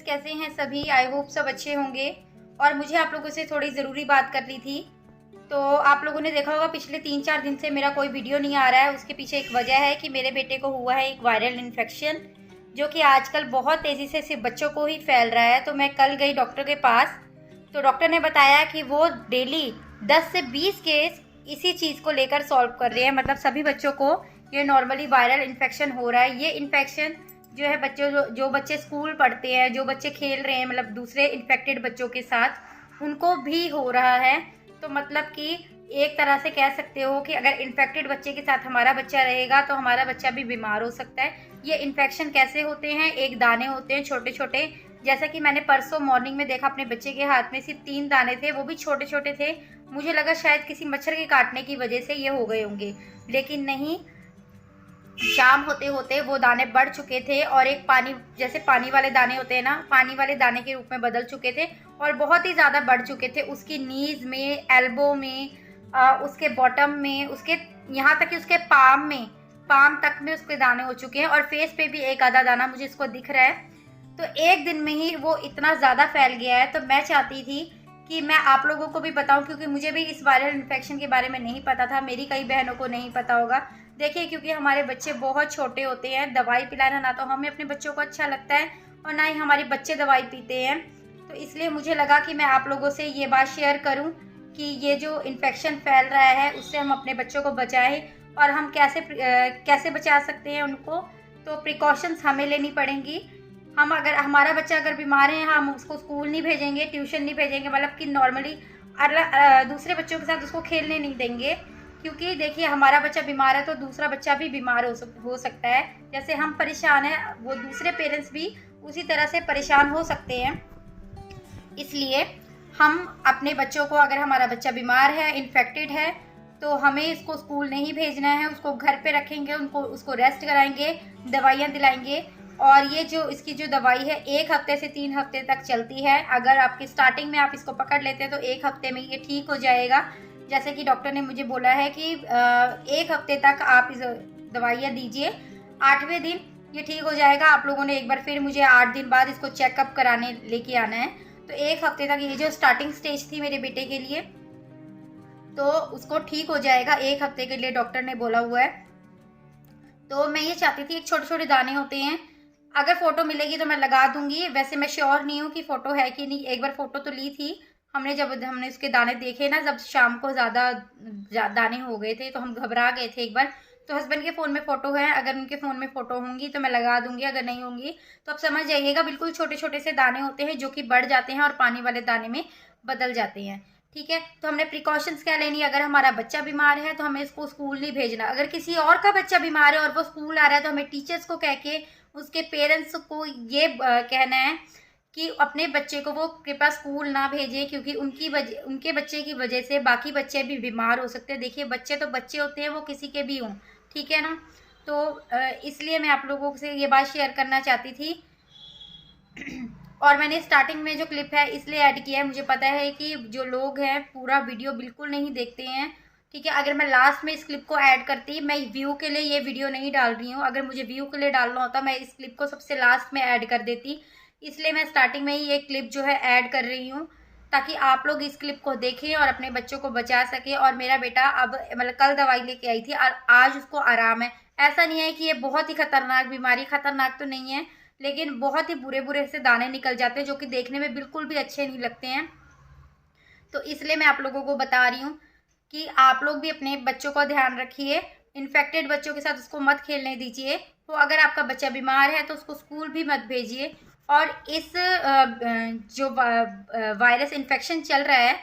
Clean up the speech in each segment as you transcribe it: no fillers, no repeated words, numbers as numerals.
कैसे हैं सभी? आई होप सब अच्छे होंगे। और मुझे आप लोगों से थोड़ी ज़रूरी बात करनी थी। तो आप लोगों ने देखा होगा पिछले 3-4 दिन से मेरा कोई वीडियो नहीं आ रहा है। उसके पीछे एक वजह है कि मेरे बेटे को हुआ है एक वायरल इन्फेक्शन, जो कि आजकल बहुत तेज़ी से सिर्फ बच्चों को ही फैल रहा है। तो मैं कल गई डॉक्टर के पास, तो डॉक्टर ने बताया कि वो डेली 10 से 20 केस इसी चीज़ को लेकर सॉल्व कर रहे हैं। मतलब सभी बच्चों को ये नॉर्मली वायरल इन्फेक्शन हो रहा है। ये इन्फेक्शन जो है बच्चों जो बच्चे स्कूल पढ़ते हैं, जो बच्चे खेल रहे हैं, मतलब दूसरे इन्फेक्टेड बच्चों के साथ, उनको भी हो रहा है। तो मतलब कि एक तरह से कह सकते हो कि अगर इन्फेक्टेड बच्चे के साथ हमारा बच्चा रहेगा तो हमारा बच्चा भी बीमार हो सकता है। ये इन्फेक्शन कैसे होते हैं? एक दाने होते हैं छोटे छोटे, जैसा कि मैंने परसों मॉर्निंग में देखा अपने बच्चे के हाथ में सिर्फ 3 दाने थे, वो भी छोटे छोटे थे। मुझे लगा शायद किसी मच्छर के काटने की वजह से ये हो गए होंगे, लेकिन नहीं। शाम होते होते वो दाने बढ़ चुके थे और एक पानी, जैसे पानी वाले दाने होते हैं ना, पानी वाले दाने के रूप में बदल चुके थे और बहुत ही ज़्यादा बढ़ चुके थे। उसकी नीज में, एल्बो में, उसके बॉटम में, उसके यहाँ तक कि उसके पाम तक में उसके दाने हो चुके हैं और फेस पे भी एक आधा दाना मुझे इसको दिख रहा है। तो एक दिन में ही वो इतना ज़्यादा फैल गया है। तो मैं चाहती थी कि मैं आप लोगों को भी बताऊं, क्योंकि मुझे भी इस वायरल इन्फेक्शन के बारे में नहीं पता था, मेरी कई बहनों को नहीं पता होगा। देखिए, क्योंकि हमारे बच्चे बहुत छोटे होते हैं, दवाई पिलाना ना तो हमें अपने बच्चों को अच्छा लगता है और ना ही हमारे बच्चे दवाई पीते हैं। तो इसलिए मुझे लगा कि मैं आप लोगों से ये बात शेयर करूं कि ये जो इन्फेक्शन फैल रहा है उससे हम अपने बच्चों को बचाएं और हम कैसे बचा सकते हैं उनको। तो प्रिकॉशंस हमें लेनी पड़ेंगी। हम अगर हमारा बच्चा अगर बीमार है, हम उसको स्कूल नहीं भेजेंगे, ट्यूशन नहीं भेजेंगे, मतलब कि नॉर्मली दूसरे बच्चों के साथ उसको खेलने नहीं देंगे। क्योंकि देखिए, हमारा बच्चा बीमार है तो दूसरा बच्चा भी बीमार हो सकता है। जैसे हम परेशान हैं, वो दूसरे पेरेंट्स भी उसी तरह से परेशान हो सकते हैं। इसलिए हम अपने बच्चों को, अगर हमारा बच्चा बीमार है, इन्फेक्टेड है, तो हमें इसको स्कूल नहीं भेजना है, उसको घर पे रखेंगे, उसको रेस्ट कराएंगे, दवाइयाँ दिलाएंगे। और ये जो इसकी जो दवाई है 1 हफ्ते से 3 हफ्ते तक चलती है। अगर आपकी स्टार्टिंग में आप इसको पकड़ लेते हैं तो 1 हफ्ते में ये ठीक हो जाएगा। जैसे कि डॉक्टर ने मुझे बोला है कि 1 हफ्ते तक आप इस दवाइयाँ दीजिए, 8वें दिन ये ठीक हो जाएगा। आप लोगों ने एक बार फिर मुझे 8 दिन बाद इसको चेकअप कराने लेके आना है। तो 1 हफ्ते तक ये जो स्टार्टिंग स्टेज थी मेरे बेटे के लिए, तो उसको ठीक हो जाएगा। 1 हफ्ते के लिए डॉक्टर ने बोला हुआ है। तो मैं ये चाहती थी, एक छोटे छोटे दाने होते हैं, अगर फोटो मिलेगी तो मैं लगा दूंगी। वैसे मैं श्योर नहीं हूँ कि फोटो है कि नहीं। एक बार फोटो तो ली थी हमने, जब हमने उसके दाने देखे ना, जब शाम को ज़्यादा दाने हो गए थे तो हम घबरा गए थे एक बार। तो हस्बैंड के फ़ोन में फ़ोटो है, अगर उनके फ़ोन में फ़ोटो होंगी तो मैं लगा दूंगी, अगर नहीं होंगी तो आप समझ जाइएगा। बिल्कुल छोटे छोटे से दाने होते हैं जो कि बढ़ जाते हैं और पानी वाले दाने में बदल जाते हैं। ठीक है, तो हमने प्रिकॉशंस क्या लेनी है? अगर हमारा बच्चा बीमार है तो हमें उसको स्कूल नहीं भेजना। अगर किसी और का बच्चा बीमार है और वो स्कूल आ रहा है तो हमें टीचर्स को कह के, उसके पेरेंट्स को ये कहना है कि अपने बच्चे को वो कृपया स्कूल ना भेजें, क्योंकि उनके बच्चे की वजह से बाकी बच्चे भी बीमार हो सकते हैं। देखिए, बच्चे तो बच्चे होते हैं, वो किसी के भी हों, ठीक है ना। तो इसलिए मैं आप लोगों से ये बात शेयर करना चाहती थी। और मैंने स्टार्टिंग में जो क्लिप है इसलिए ऐड किया है, मुझे पता है कि जो लोग हैं पूरा वीडियो बिल्कुल नहीं देखते हैं। ठीक है, अगर मैं लास्ट में इस क्लिप को ऐड करती, मैं व्यू के लिए ये वीडियो नहीं डाल रही हूँ। अगर मुझे व्यू के लिए डालना होता मैं इस क्लिप को सबसे लास्ट में ऐड कर देती। इसलिए मैं स्टार्टिंग में ही ये क्लिप जो है ऐड कर रही हूँ, ताकि आप लोग इस क्लिप को देखें और अपने बच्चों को बचा सके। और मेरा बेटा अब, मतलब कल दवाई लेके आई थी और आज उसको आराम है। ऐसा नहीं है कि ये बहुत ही खतरनाक बीमारी, खतरनाक तो नहीं है, लेकिन बहुत ही बुरे बुरे से दाने निकल जाते हैं जो कि देखने में बिल्कुल भी अच्छे नहीं लगते हैं। तो इसलिए मैं आप लोगों को बता रही हूँ कि आप लोग भी अपने बच्चों का ध्यान रखिए। इन्फेक्टेड बच्चों के साथ उसको मत खेलने दीजिए। तो अगर आपका बच्चा बीमार है तो उसको स्कूल भी मत भेजिए। और इस जो वायरस इन्फेक्शन चल रहा है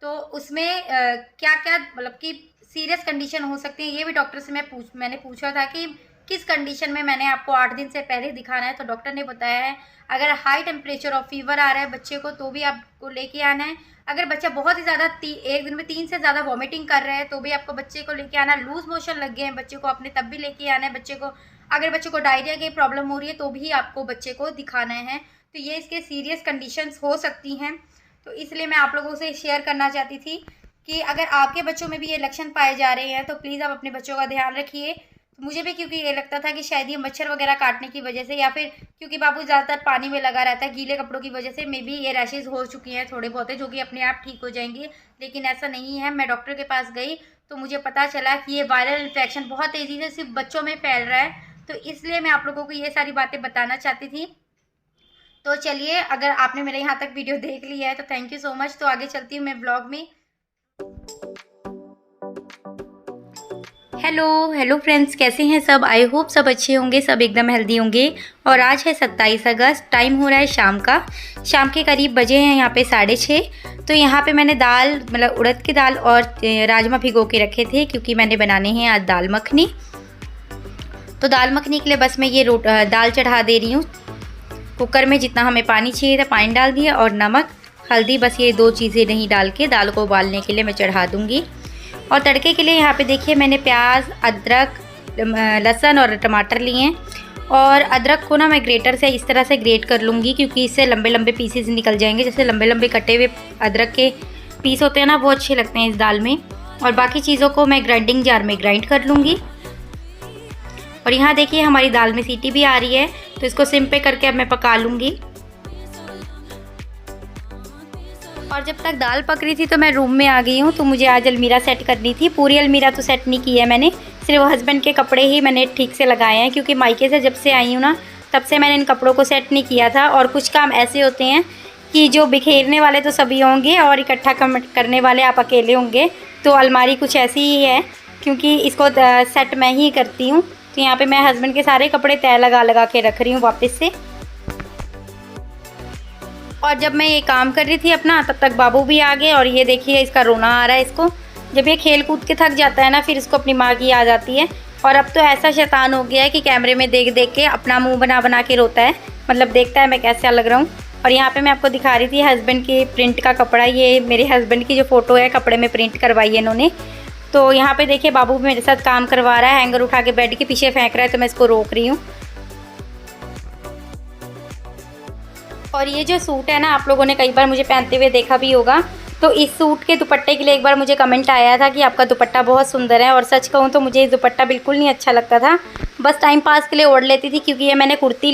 तो उसमें क्या क्या, मतलब कि सीरियस कंडीशन हो सकती है, ये भी डॉक्टर से मैंने पूछा था कि किस कंडीशन में मैंने आपको 8 दिन से पहले दिखाना है। तो डॉक्टर ने बताया है, अगर हाई टेम्परेचर और फीवर आ रहा है बच्चे को तो भी आपको लेके आना है। अगर बच्चा बहुत ही ज़्यादा एक दिन में 3 से ज़्यादा वॉमिटिंग कर रहा है तो भी आपको बच्चे को लेके आना है। लूज मोशन लग गए हैं बच्चे को, अपने तब भी लेके आना है बच्चे को। अगर बच्चे को डायरिया की प्रॉब्लम हो रही है तो भी आपको बच्चे को दिखाना है। तो ये इसके सीरियस कंडीशंस हो सकती हैं। तो इसलिए मैं आप लोगों से शेयर करना चाहती थी कि अगर आपके बच्चों में भी ये लक्षण पाए जा रहे हैं तो प्लीज़ आप अपने बच्चों का ध्यान रखिए। तो मुझे भी क्योंकि ये लगता था कि शायद ये मच्छर वगैरह काटने की वजह से, या फिर क्योंकि बाबू ज़्यादातर पानी में लगा रहता है, गीले कपड़ों की वजह से मे बी ये रैशेज़ हो चुकी हैं थोड़े बहुत, जो कि अपने आप ठीक हो जाएंगे। लेकिन ऐसा नहीं है। मैं डॉक्टर के पास गई तो मुझे पता चला कि ये वायरल इन्फेक्शन बहुत तेज़ी से सिर्फ बच्चों में फैल रहा है। तो इसलिए मैं आप लोगों को ये सारी बातें बताना चाहती थी। तो चलिए, अगर आपने मेरे यहाँ तक वीडियो देख लिया है तो थैंक यू सो मच। तो आगे चलती हूँ मैं ब्लॉग में। हेलो फ्रेंड्स, कैसे हैं सब? आई होप सब अच्छे होंगे, सब एकदम हेल्दी होंगे। और आज है 27 अगस्त, टाइम हो रहा है शाम के करीब बजे हैं यहाँ पे 6:30। तो यहाँ पे मैंने दाल, मतलब उड़द की दाल और राजमा भिगो के रखे थे, क्योंकि मैंने बनाने हैं आज दाल मखनी। तो दाल मखनी के लिए बस मैं ये दाल चढ़ा दे रही हूँ। कुकर में जितना हमें पानी चाहिए था पानी डाल दिया, और नमक हल्दी, बस ये 2 चीज़ें नहीं डाल के दाल को उबालने के लिए मैं चढ़ा दूँगी। और तड़के के लिए यहाँ पे देखिए मैंने प्याज, अदरक, लहसुन और टमाटर लिए हैं। और अदरक को ना मैं ग्रेटर से इस तरह से ग्रेट कर लूँगी, क्योंकि इससे लंबे लंबे पीसेस निकल जाएंगे। जैसे लंबे लंबे कटे हुए अदरक के पीस होते हैं ना, वो अच्छे लगते हैं इस दाल में। और बाकी चीज़ों को मैं ग्राइंडिंग जार में ग्राइंड कर लूँगी। और यहाँ देखिए हमारी दाल में सीटी भी आ रही है, तो इसको सिम पे करके अब मैं पका लूँगी। और जब तक दाल पक रही थी तो मैं रूम में आ गई हूँ। तो मुझे आज अलमीरा सेट करनी थी। पूरी अलमीरा तो सेट नहीं की है मैंने, सिर्फ हस्बैंड के कपड़े ही मैंने ठीक से लगाए हैं, क्योंकि मायके से जब से आई हूँ ना तब से मैंने इन कपड़ों को सेट नहीं किया था। और कुछ काम ऐसे होते हैं कि जो बिखेरने वाले तो सभी होंगे और इकट्ठा करने वाले आप अकेले होंगे। तो अलमारी कुछ ऐसी ही है, क्योंकि इसको सेट मैं ही करती हूँ। तो यहाँ पर मैं हस्बैंड के सारे कपड़े तय लगा के रख रही हूँ वापस से। और जब मैं ये काम कर रही थी अपना, तब तक बाबू भी आ गए। और ये देखिए इसका रोना आ रहा है इसको। जब ये खेल कूद के थक जाता है ना, फिर इसको अपनी माँ की याद आती है। और अब तो ऐसा शैतान हो गया है कि कैमरे में देख देख के अपना मुंह बना के रोता है, मतलब देखता है मैं कैसे लग रहा हूँ। और यहाँ पे मैं आपको दिखा रही थी हस्बैंड की प्रिंट का कपड़ा। ये मेरे हस्बैंड की जो फ़ोटो है कपड़े में प्रिंट करवाई है इन्होंने। तो यहाँ पे देखिए बाबू मेरे साथ काम करवा रहा है, हैंगर उठा के बेड के पीछे फेंक रहा है, तो मैं इसको रोक रही हूँ। और ये जो सूट है ना, आप लोगों ने कई बार मुझे पहनते हुए देखा भी होगा। तो इस सूट के दुपट्टे के लिए एक बार मुझे कमेंट आया था कि आपका दुपट्टा बहुत सुंदर है। और सच कहूँ तो मुझे इस दुपट्टा बिल्कुल नहीं अच्छा लगता था, बस टाइम पास के लिए ओढ़ लेती थी, क्योंकि ये मैंने कुर्ती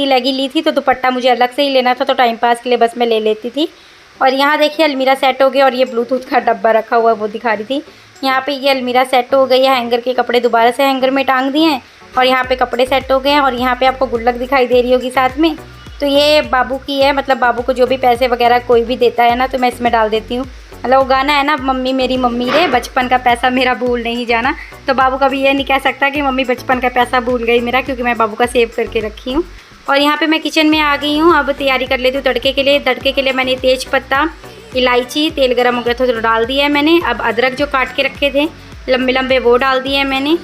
लेगी ली थी। तो दुपट्टा मुझे अलग से ही लेना था, तो टाइम पास के लिए बस मैं ले लेती थी। और यहाँ देखिए अलमीरा सेट हो गया। और ये ब्लूटूथ का डब्बा रखा हुआ वो दिखा रही थी। यहाँ पर ये अलमीरा सेट हो गई है, हैंगर के कपड़े दोबारा से हैंगर में टांग दिए हैं। और यहाँ पर कपड़े सेट हो गए हैं। और यहाँ पर आपको गुल्लक दिखाई दे रही होगी साथ में, तो ये बाबू की है। मतलब बाबू को जो भी पैसे वगैरह कोई भी देता है ना, तो मैं इसमें डाल देती हूँ। मतलब वो गाना है ना, मम्मी मेरी मम्मी रे, बचपन का पैसा मेरा भूल नहीं जाना। तो बाबू कभी ये नहीं कह सकता कि मम्मी बचपन का पैसा भूल गई मेरा, क्योंकि मैं बाबू का सेव करके रखी हूँ। और यहाँ पे मैं किचन में आ गई हूँ। अब तैयारी कर लेती हूँ तड़के के लिए। तड़के के लिए मैंने तेज पत्ता, इलायची, तेल गर्म हो गया था तो डाल दिया है मैंने। अब अदरक जो काट के रखे थे लंबे लंबे वो डाल दिए हैं मैंने।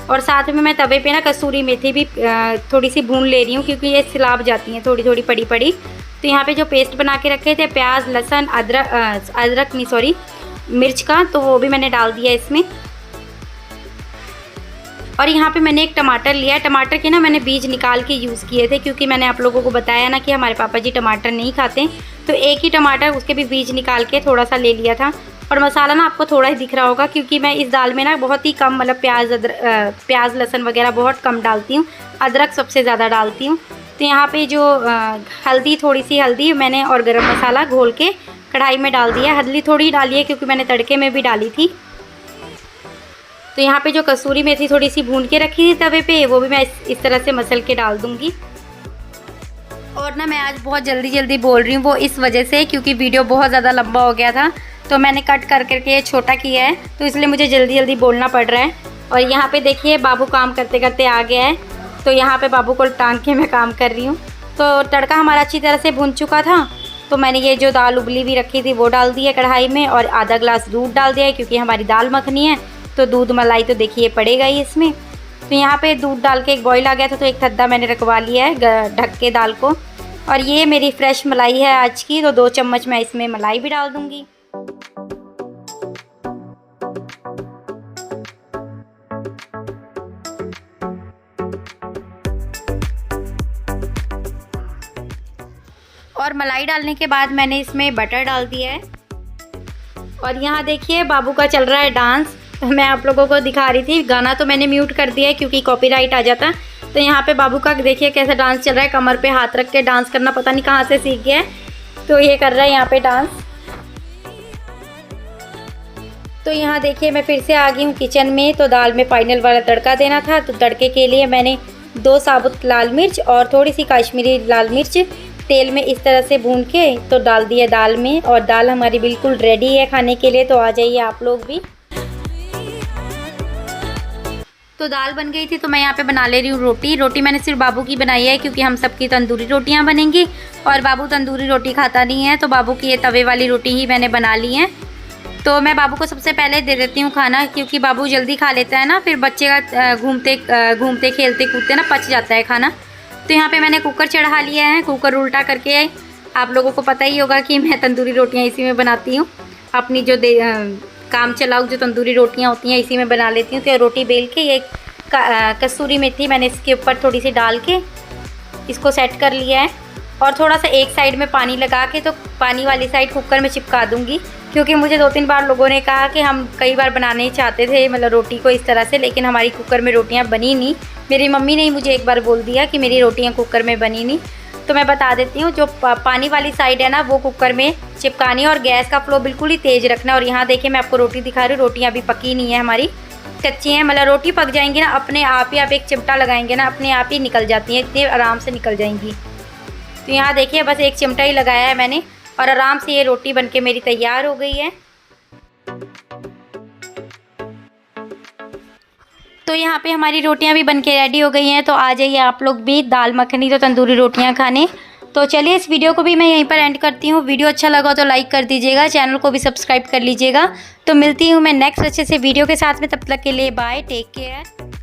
और साथ में मैं तवे पे ना कसूरी मेथी भी थोड़ी सी भून ले रही हूँ, क्योंकि ये सिलाब जाती हैं थोड़ी थोड़ी पड़ी पड़ी। तो यहाँ पे जो पेस्ट बना के रखे थे प्याज, लहसुन, मिर्च का, तो वो भी मैंने डाल दिया इसमें। और यहाँ पे मैंने एक टमाटर लिया है। टमाटर के ना मैंने बीज निकाल के यूज़ किए थे, क्योंकि मैंने आप लोगों को बताया ना कि हमारे पापा जी टमाटर नहीं खाते। तो एक ही टमाटर, उसके भी बीज निकाल के थोड़ा सा ले लिया था। और मसाला ना आपको थोड़ा ही दिख रहा होगा, क्योंकि मैं इस दाल में ना बहुत ही कम, मतलब प्याज लहसुन वगैरह बहुत कम डालती हूँ, अदरक सबसे ज़्यादा डालती हूँ। तो यहाँ पे जो हल्दी, थोड़ी सी हल्दी मैंने और गरम मसाला घोल के कढ़ाई में डाल दिया। हल्दी थोड़ी डाली है क्योंकि मैंने तड़के में भी डाली थी। तो यहाँ पे जो कसूरी मेथी थोड़ी सी भून के रखी थी तवे पे, वो भी मैं इस तरह से मसल के डाल दूँगी। और ना मैं आज बहुत जल्दी बोल रही हूँ, वो इस वजह से क्योंकि वीडियो बहुत ज़्यादा लंबा हो गया था, तो मैंने कट कर करके छोटा किया है, तो इसलिए मुझे जल्दी बोलना पड़ रहा है। और यहाँ पे देखिए बाबू काम करते करते आ गया है, तो यहाँ पे बाबू को टांग के मैं काम कर रही हूँ। तो तड़का हमारा अच्छी तरह से भुन चुका था, तो मैंने ये जो दाल उबली हुई रखी थी वो डाल दी है कढ़ाई में, और आधा ग्लास दूध डाल दिया है, क्योंकि हमारी दाल मखनी है तो दूध मलाई तो देखिए पड़ेगा ही इसमें। तो यहाँ पे दूध डाल के एक बॉईल आ गया था, तो एक थद्दा मैंने रखवा लिया है ढक के दाल को। और ये मेरी फ्रेश मलाई है आज की, तो 2 चम्मच मैं इसमें मलाई भी डाल दूँगी। और मलाई डालने के बाद मैंने इसमें बटर डाल दिया है। और यहाँ देखिए बाबू का चल रहा है डांस। मैं आप लोगों को दिखा रही थी। गाना तो मैंने म्यूट कर दिया है क्योंकि कॉपीराइट आ जाता। तो यहाँ पे बाबू का देखिए कैसा डांस चल रहा है, कमर पे हाथ रख के डांस करना पता नहीं कहाँ से सीख गया है। तो ये कर रहा है यहाँ पे डांस। तो यहाँ देखिए मैं फिर से आ गई हूँ किचन में। तो दाल में फाइनल वाला तड़का देना था। तो तड़के के लिए मैंने 2 साबुत लाल मिर्च और थोड़ी सी काश्मीरी लाल मिर्च तेल में इस तरह से भून के तो डाल दिया दाल में। और दाल हमारी बिल्कुल रेडी है खाने के लिए। तो आ जाइए आप लोग भी। तो दाल बन गई थी तो मैं यहाँ पे बना ले रही हूँ रोटी। रोटी मैंने सिर्फ बाबू की बनाई है क्योंकि हम सबकी तंदूरी रोटियाँ बनेंगी और बाबू तंदूरी रोटी खाता नहीं है। तो बाबू की ये तवे वाली रोटी ही मैंने बना ली है। तो मैं बाबू को सबसे पहले दे देती हूँ खाना क्योंकि बाबू जल्दी खा लेता है ना, फिर बच्चे का घूमते खेलते कूदते ना पच जाता है खाना। तो यहाँ पे मैंने कुकर चढ़ा लिया है। कुकर उल्टा करके आप लोगों को पता ही होगा कि मैं तंदूरी रोटियाँ इसी में बनाती हूँ। अपनी जो काम चलाऊ जो तंदूरी रोटियाँ होती हैं इसी में बना लेती हूँ। तो रोटी बेल के ये कसूरी मेथी मैंने इसके ऊपर थोड़ी सी डाल के इसको सेट कर लिया है। और थोड़ा सा एक साइड में पानी लगा के तो पानी वाली साइड कुकर में चिपका दूंगी क्योंकि मुझे 2-3 बार लोगों ने कहा कि हम कई बार बनाने ही चाहते थे मतलब रोटी को इस तरह से, लेकिन हमारी कुकर में रोटियां बनी नहीं। मेरी मम्मी ने ही मुझे एक बार बोल दिया कि मेरी रोटियां कुकर में बनी नहीं। तो मैं बता देती हूँ, जो पानी वाली साइड है ना वो कुकर में चिपकानी और गैस का फ्लो बिल्कुल ही तेज़ रखना। और यहाँ देखिए मैं आपको रोटी दिखा रही हूँ। रोटियाँ अभी पकी नहीं है हमारी, कच्ची हैं। मतलब रोटी पक जाएंगी ना अपने आप ही, आप एक चिमटा लगाएंगे ना अपने आप ही निकल जाती हैं, इतने आराम से निकल जाएंगी। तो यहाँ देखिए बस एक चिमटा ही लगाया है मैंने और आराम से ये रोटी बनके मेरी तैयार हो गई है। तो यहाँ पे हमारी रोटियाँ भी बनके रेडी हो गई हैं। तो आ जाइए आप लोग भी दाल मखनी तो तंदूरी रोटियाँ खाने। तो चलिए इस वीडियो को भी मैं यहीं पर एंड करती हूँ। वीडियो अच्छा लगा तो लाइक कर दीजिएगा, चैनल को भी सब्सक्राइब कर लीजिएगा। तो मिलती हूँ मैं नेक्स्ट अच्छे से वीडियो के साथ में, तब तक के लिए बाय, टेक केयर।